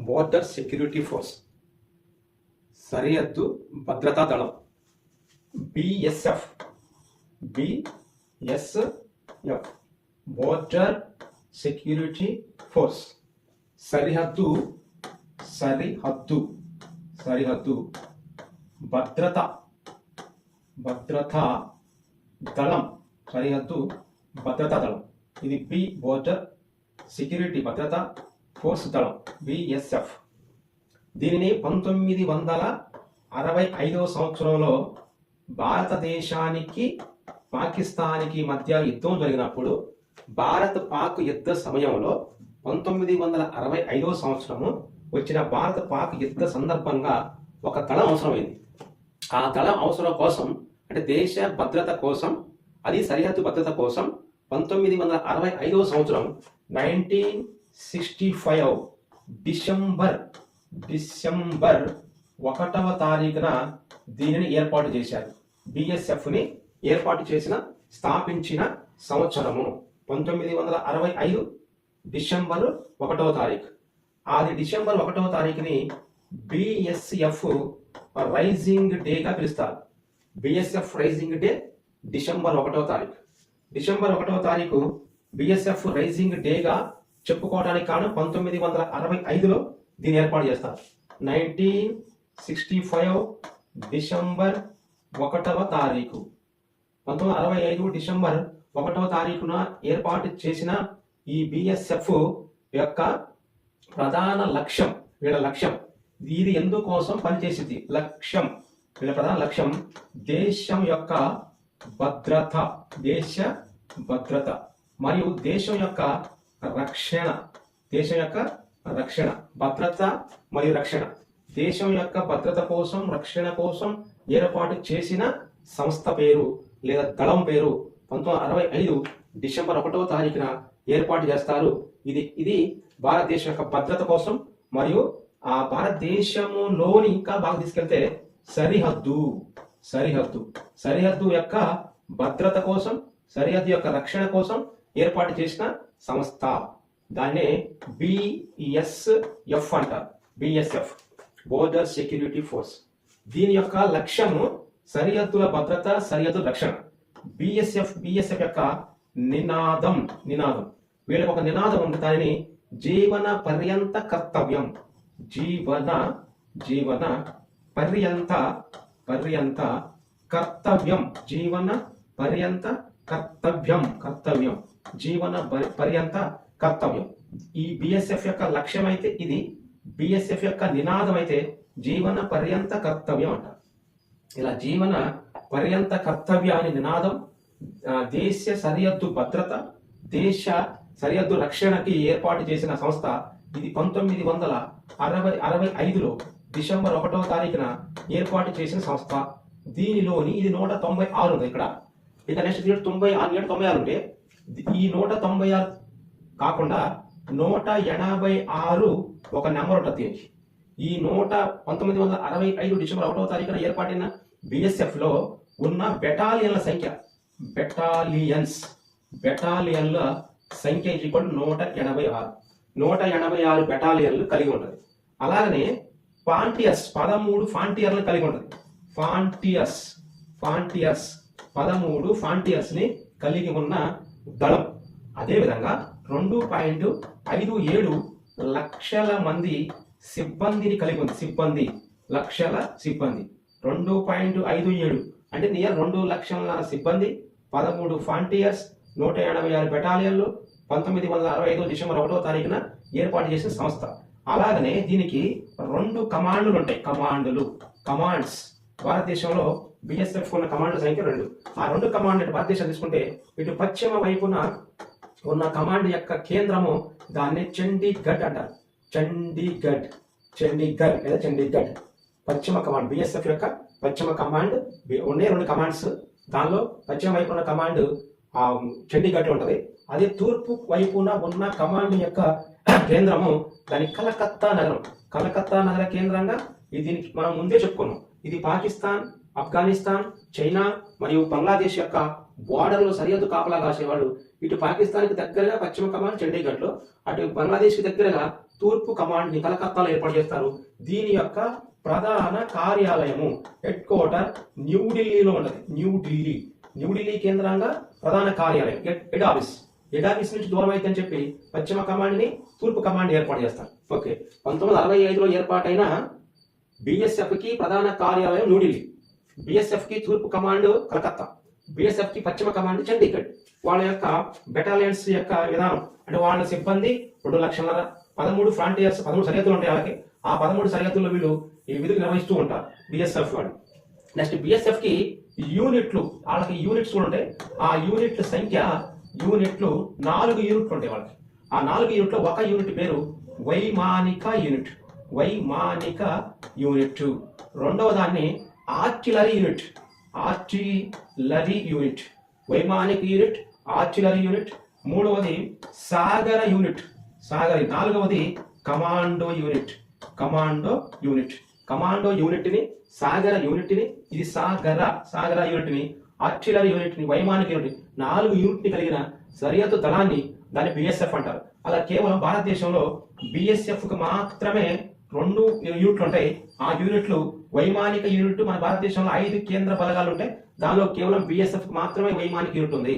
Border security force, సరిహద్దు భద్రతా దళం, బిఎస్ఎఫ్ బోర్డర్ సెక్యూరిటీ ఫోర్స్, సరిహద్దు భద్రతా దళం, సరిహద్దు భద్రతా దళం. ఇది బి బోర్డర్ సెక్యూరిటీ భద్రతా ఫోర్స్ దళం, బిఎస్ఎఫ్. దీనిని 1965 సంవత్సరంలో భారతదేశానికి పాకిస్తాన్కి మధ్య యుద్ధం జరిగినప్పుడు భారత్ పాక్ యుద్ధ సమయంలో 1965 సంవత్సరము వచ్చిన భారత పాక్ యుద్ధ సందర్భంగా ఒక దళం అవసరమైంది. ఆ దళం అవసరం కోసం, అంటే దేశ భద్రత కోసం, అది సరిహద్దు భద్రత కోసం 1965 సంవత్సరం 1965 డిసెంబర్ 1వ తారీఖున దీనిని ఏర్పాటు చేశారు. బిఎస్ఎఫ్ని ఏర్పాటు చేసిన స్థాపించిన సంవత్సరము 1965 డిసెంబర్ 1వ తారీఖు. అది డిసెంబర్ 1వ తారీఖుని బిఎస్ఎఫ్ రైజింగ్ డేగా పిలుస్తారు. బిఎస్ఎఫ్ రైజింగ్ డే డిసెంబర్ 1వ తారీఖు. డిసెంబర్ 1వ తారీఖు బిఎస్ఎఫ్ రైజింగ్ డేగా చెప్పుకోవడానికి కారణం 1965లో దీన్ని ఏర్పాటు చేస్తారు. 1965 డిసెంబర్ 1వ తారీఖు, 1965 డిసెంబర్ 1వ తారీఖున ఏర్పాటు చేసిన ఈ బిఎస్ఎఫ్ యొక్క ప్రధాన లక్ష్యం, వీళ్ళ లక్ష్యం, ఇది ఎందుకోసం పనిచేసింది, వీళ్ళ ప్రధాన లక్ష్యం దేశం యొక్క భద్రత, మరియు దేశం యొక్క రక్షణ, భద్రత మరియు రక్షణ. దేశం యొక్క భద్రత కోసం, రక్షణ కోసం ఏర్పాటు చేసిన సంస్థ పేరు లేదా దళం పేరు 1965 డిసెంబర్ 1వ తారీఖున ఏర్పాటు చేస్తారు. ఇది భారతదేశం యొక్క భద్రత కోసం మరియు ఆ భారతదేశంలోని ఇంకా బాగా తీసుకెళ్తే సరిహద్దు యొక్క భద్రత కోసం, సరిహద్దు యొక్క రక్షణ కోసం ఏర్పాటు చేసిన సంస్థ. దాన్నే బిఎస్ఎఫ్ అంటారు. BSF border security force. దీని యొక్క లక్ష్యము సరిహద్దుల భద్రత, సరిహద్దు రక్షణ. బిఎస్ఎఫ్ యొక్క నినాదం, వీళ్ళకి ఒక నినాదం ఉంది. దానిని జీవన పర్యంత కర్తవ్యం, జీవన పర్యంత కర్తవ్యం, జీవన పర్యంత కర్తవ్యం, జీవన పర్యంత కర్తవ్యం. ఈ బిఎస్ఎఫ్ యొక్క లక్ష్యం అయితే ఇది, బిఎస్ఎఫ్ యొక్క నినాదం అయితే జీవన పర్యంత కర్తవ్యం అంటారు. ఇలా జీవన పర్యంత కర్తవ్యాన్ని నినాదం దేశ సరిహద్దు భద్రత, దేశ సరిహద్దు రక్షణకి ఏర్పాటు చేసిన సంస్థ. ఇది 1965లో డిసెంబర్ 1వ తారీఖున ఏర్పాటు చేసిన సంస్థ. దీనిలోని ఇది 196 ఉంది. ఇక్కడ నెక్స్ట్ 96 ఉంటే ఈ 196 కాకుండా 186 ఒక నెంబర్ ఉంటుంది. ఈ 1965 డిసెంబర్ 1వ తారీఖున ఏర్పాటైన బిఎస్ఎఫ్ లో ఉన్న బెటాలియన్ల సంఖ్య, బెటాలియన్ల సంఖ్య 186 బెటాలియన్లు కలిగి ఉంటుంది. అలాగనే ఫాంటియర్స్ 13 ఫాంటియర్లు కలిగి ఉంటుంది. ఫాంటియర్స్ 13 ఫాంటియర్స్ ని కలిగి ఉన్న దళం. అదేవిధంగా 2.57 లక్షల మంది సిబ్బందిని కలిగి ఉంది. లక్షల సిబ్బంది 2.57 అంటే నియర్ 2 లక్షల సిబ్బంది, 13 ఫాంటియర్స్, 186 బెటాలియన్లు 1965 డిసెంబర్ 1వ తారీఖున ఏర్పాటు చేసిన సంస్థ. అలాగనే దీనికి 2 కమాండ్లు ఉంటాయి. కమాండ్స్ భారతదేశంలో బిఎస్ఎఫ్ ఉన్న కమాండ్ల సంఖ్య 2. ఆ 2 కమాండ్ భారతదేశం తీసుకుంటే ఇటు పశ్చిమ వైపున ఉన్న కమాండ్ యొక్క కేంద్రము దాన్ని చండీగఢ్ అంటారు. చండీగఢ్ పశ్చిమ కమాండ్. బిఎస్ఎఫ్ యొక్క పశ్చిమ కమాండ్ ఉండే 2 కమాండ్స్. దానిలో పశ్చిమ వైపు ఉన్న కమాండ్ చండీగఢ్ ఉంటుంది. అదే తూర్పు వైపున ఉన్న కమాండ్ యొక్క కేంద్రము దాని కలకత్తా నగర కేంద్రంగా. దీనికి మనం ముందే చెప్పుకున్నాం, ఇది పాకిస్తాన్, ఆఫ్ఘనిస్తాన్, చైనా మరియు బంగ్లాదేశ్ యొక్క బోర్డర్లో సరిహద్దు కాపలా కాసేవాడు. ఇటు పాకిస్తాన్కి దగ్గరగా పశ్చిమ కమాండ్ చండీగఢ్లో, అటు బంగ్లాదేశ్కి దగ్గరగా తూర్పు కమాండ్ ని కలకత్తాలో ఏర్పాటు చేస్తారు. దీని యొక్క ప్రధాన కార్యాలయము హెడ్ క్వార్టర్ న్యూఢిల్లీలో ఉన్నది. న్యూఢిల్లీ కేంద్రంగా ప్రధాన కార్యాలయం, హెడ్ ఆఫీస్ నుంచి దూరం అయితేని చెప్పి పశ్చిమ కమాండ్ ని తూర్పు కమాండ్ ఏర్పాటు చేస్తారు. ఓకే, 1965లో ఏర్పాటైన బిఎస్ఎఫ్ కి ప్రధాన కార్యాలయం న్యూఢిల్లీ, బిఎస్ఎఫ్ కి తూర్పు కమాండ్ కలకత్తా, బిఎస్ఎఫ్ కి పశ్చిమ కమాండ్ చండీగఢ్. వాళ్ళ యొక్క బెటాలియన్స్ యొక్క విధానం అంటే వాళ్ళ సిబ్బంది 2,13,000 ఫ్రాంటియర్స్, 13 సరిహద్దులు ఉంటాయి వాళ్ళకి. ఆ 13 సరిహద్దుల్లో వీళ్ళు ఈ విధులు నిర్వహిస్తూ ఉంటారు బిఎస్ఎఫ్ వాళ్ళు. నెక్స్ట్ బిఎస్ఎఫ్ కి యూనిట్లు, వాళ్ళకి యూనిట్స్ కూడా ఉంటాయి. ఆ యూనిట్ల సంఖ్య 4 యూనిట్లు ఉంటాయి వాళ్ళకి. ఆ 4 యూనిట్లో ఒక యూనిట్ పేరు వైమానిక యూనిట్. రెండవ దాన్ని ఆర్టిలరీ యూనిట్, వైమానిక యూనిట్, ఆర్టిలరీ యూనిట్. మూడవది సాగర యూనిట్. నాలుగవది కమాండో యూనిట్ ని, సాగర యూనిట్ ని, ఇది సాగర యూనిట్ ని, ఆర్టిలరీ యూనిట్ ని, వైమానిక యూనిట్, 4 యూనిట్ ని కలిగిన సరిహద్దు దళాన్ని దాన్ని బిఎస్ఎఫ్ అంటారు. అలా కేవలం భారతదేశంలో బిఎస్ఎఫ్ కు మాత్రమే 2 యూనిట్లు ఉంటాయి. ఆ యూనిట్లు వైమానిక యూనిట్, మన భారతదేశంలో 5 కేంద్ర బలగాలు ఉంటాయి. దానిలో కేవలం బిఎస్ఎఫ్ కు మాత్రమే వైమానిక యూనిట్ ఉంది.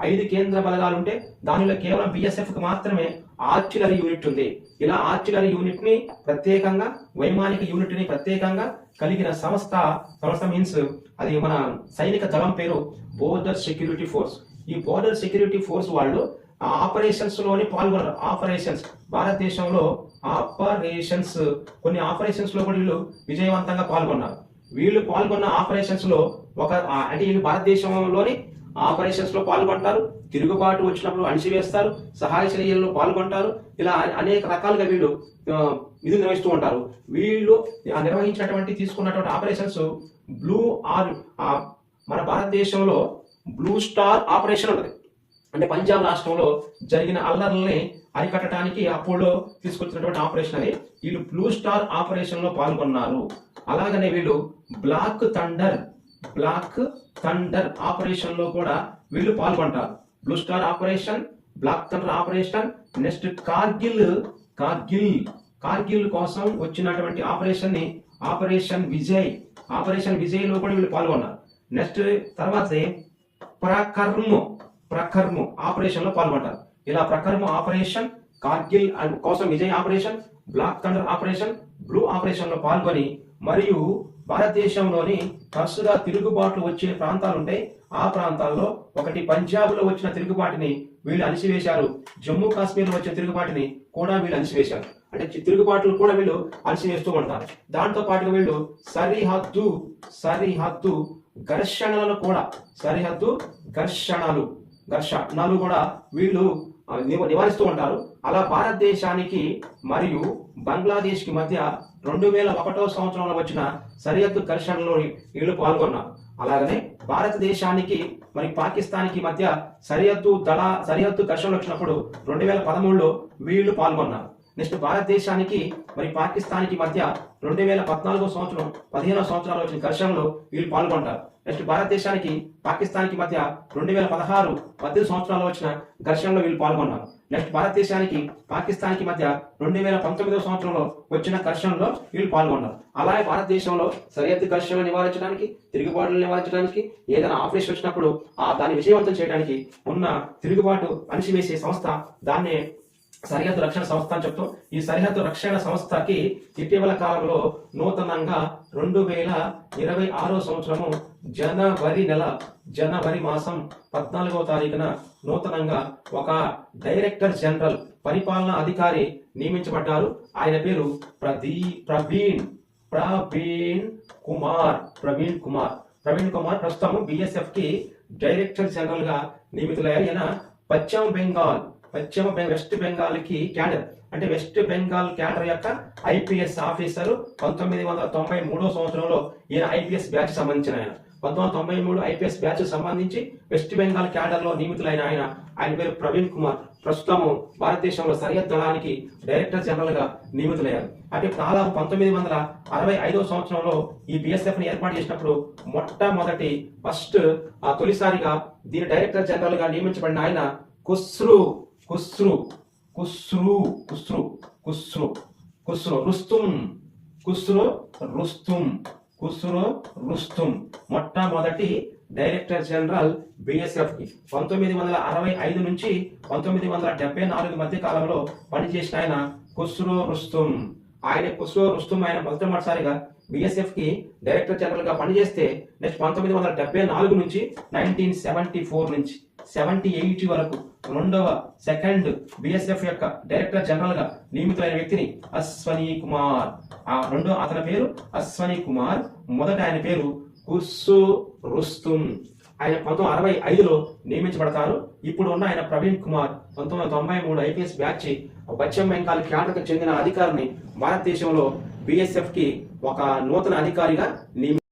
5 కేంద్ర బలగాలు ఉంటే దానిలో కేవలం బిఎస్ఎఫ్ కు మాత్రమే ఆర్టిలరీ యూనిట్ ఉంది. ఇలా ఆర్టిలరీ యూనిట్ ని ప్రత్యేకంగా, వైమానిక యూనిట్ ని ప్రత్యేకంగా కలిగిన సంస్థ మీన్స్ అది మన సైనిక దళం పేరు బోర్డర్ సెక్యూరిటీ ఫోర్స్. ఈ బోర్డర్ సెక్యూరిటీ ఫోర్స్ వాళ్ళు ఆపరేషన్స్ లోని పాల్గొన్నారు. భారతదేశంలో కొన్ని ఆపరేషన్స్ లో కూడా వీళ్ళు విజయవంతంగా పాల్గొన్నారు. వీళ్ళు పాల్గొన్న ఆపరేషన్స్ లో అంటే వీళ్ళు భారతదేశంలోని ఆపరేషన్స్ లో పాల్గొంటారు, తిరుగుబాటు వచ్చినప్పుడు అణిచివేస్తారు, సహాయ చర్యల్లో పాల్గొంటారు. ఇలా అనేక రకాలుగా వీళ్ళు విధులు నిర్వహిస్తూ ఉంటారు. వీళ్ళు తీసుకున్నటువంటి ఆపరేషన్స్ మన భారతదేశంలో బ్లూ స్టార్ ఆపరేషన్ ఉన్నది. అంటే పంజాబ్ రాష్ట్రంలో జరిగిన అల్లర్లని అరికట్టడానికి అపోలో తీసుకొచ్చినటువంటి ఆపరేషన్ అది. వీళ్ళు బ్లూ స్టార్ ఆపరేషన్ లో పాల్గొన్నారు. అలాగనే వీళ్ళు బ్లాక్ థండర్ ఆపరేషన్ లో కూడా వీళ్ళు పాల్గొంటారు. Blue star operation, black thunder operation, next Kargil కోసం వచ్చినటువంటి ఆపరేషన్ ని ఆపరేషన్ విజయ్ లో కూడా వీళ్ళు పాల్గొన్నారు. నెక్స్ట్ తర్వాత ప్రకర్మ్ ఆపరేషన్ లో పాల్గొంటారు. ఇలా ప్రకర్మ్ ఆపరేషన్, కార్గిల్ కోసం Vijay operation, black thunder operation, blue operation లో పాల్గొని, మరియు భారతదేశంలోని తరచుగా తిరుగుబాట్లు వచ్చే ప్రాంతాలు ఉంటాయి. ఆ ప్రాంతాల్లో ఒకటి పంజాబ్ లో వచ్చిన తిరుగుబాటుని వీళ్ళు అణిచివేశారు. జమ్మూ కాశ్మీర్ లో వచ్చిన తిరుగుబాటుని కూడా వీళ్ళు అణిచివేశారు. అంటే తిరుగుబాట్లు కూడా వీళ్ళు అణిచివేస్తూ ఉంటారు. దాంతో పాటుగా వీళ్ళు సరిహద్దు ఘర్షణలు కూడా వీళ్ళు నివారిస్తూ ఉంటారు. అలా భారతదేశానికి మరియు బంగ్లాదేశ్ కి మధ్య 2001వ సంవత్సరంలో వచ్చిన సరిహద్దు ఘర్షణలో వీళ్ళు పాల్గొన్నారు. అలాగనే భారతదేశానికి మరి పాకిస్తాన్ కి మధ్య సరిహద్దు ఘర్షణలు వచ్చినప్పుడు 2013లో వీళ్ళు పాల్గొన్నారు. నెక్స్ట్ భారతదేశానికి మరి పాకిస్తాన్ కి మధ్య 2014వ సంవత్సరం 15వ సంవత్సరాలు వచ్చిన ఘర్షణలో వీళ్ళు పాల్గొంటారు. నెక్స్ట్ భారతదేశానికి పాకిస్తాన్ కి మధ్య 2016 18 సంవత్సరాలు వచ్చిన ఘర్షణలో వీళ్ళు పాల్గొన్నారు. నెక్స్ట్ భారతదేశానికి పాకిస్తాన్ కి మధ్య 2019వ సంవత్సరంలో వచ్చిన ఘర్షణలో వీళ్ళు పాల్గొన్నారు. అలాగే భారతదేశంలో సరిహద్దు ఘర్షణలు నివారించడానికి, తిరుగుబాటులు నివారించడానికి, ఏదైనా ఆపరేషన్ వచ్చినప్పుడు దాన్ని విజయవంతం చేయడానికి ఉన్న తిరుగుబాటు అణిచివేసే సంస్థ దాన్నే సరిహద్దు రక్షణ సంస్థ అని చెప్తాం. ఈ సరిహద్దు రక్షణ సంస్థకి ఇటీవల కాలంలో నూతనంగా 2026వ సంవత్సరము జనవరి మాసం 14వ తారీఖున నూతనంగా ఒక డైరెక్టర్ జనరల్, పరిపాలనా అధికారి నియమించబడ్డారు. ఆయన పేరు ప్రవీణ్ కుమార్ ప్రస్తుతం బిఎస్ఎఫ్ కి డైరెక్టర్ జనరల్ గా నియమితులయ్యారు. ఈయన వెస్ట్ బెంగాల్ కి క్యాడర్, అంటే వెస్ట్ బెంగాల్ క్యాడర్ యొక్క ఐపీఎస్ ఆఫీసర్. 1993వ సంవత్సరంలో ఈయన ఐపీఎస్ బ్యాచ్ సంబంధించిన 1993 ఐపీఎస్ బ్యాచ్ సంబంధించి వెస్ట్ బెంగాల్ క్యాడర్ లో నియమితులైన ఆయన పేరు ప్రవీణ్ కుమార్. ప్రస్తుతము భారతదేశంలో సరిహద్దు దళానికి డైరెక్టర్ జనరల్ గా నియమితులయ్యారు. అంటే దాదాపు 1965వ సంవత్సరంలో ఈ బిఎస్ఎఫ్ ని ఏర్పాటు చేసినప్పుడు తొలిసారిగా దీని డైరెక్టర్ జనరల్ గా నియమించబడిన ఆయన ఖుస్రూ ఖుస్రో ఖుస్రో రుస్తుం ఖుస్రో రుస్తుం ఖుస్రో రుస్తుం మొట్టమొదటి డైరెక్టర్ జనరల్ బిఎస్ఎఫ్ కి 1965 నుంచి 1974 మధ్య కాలంలో పనిచేసిన ఆయన ఖుస్రో రుస్తుం. ఆయన మొట్టమొదటిసారిగా బిఎస్ఎఫ్ కి డైరెక్టర్ జనరల్ గా పనిచేస్తే నెక్స్ట్ 1974 నుంచి 1974 నుంచి 78 వరకు సెకండ్ బిఎస్ఎఫ్ యొక్క డైరెక్టర్ జనరల్ గా నియమితులైన వ్యక్తిని అశ్వనీ కుమార్. అతని పేరు అశ్వనీ కుమార్. మొదట ఆయన పేరు ఖుస్రో రుస్తుం. ఆయన 1965లో నియమించబడతారు. ఇప్పుడు ఉన్న ఆయన ప్రవీణ్ కుమార్ 1993 ఐపీఎస్ బ్యాచ్ పశ్చిమ బెంగాల్ క్యాడర్కు చెందిన అధికారిని భారతదేశంలో బిఎస్ఎఫ్ కి ఒక నూతన అధికారిగా నియమించారు.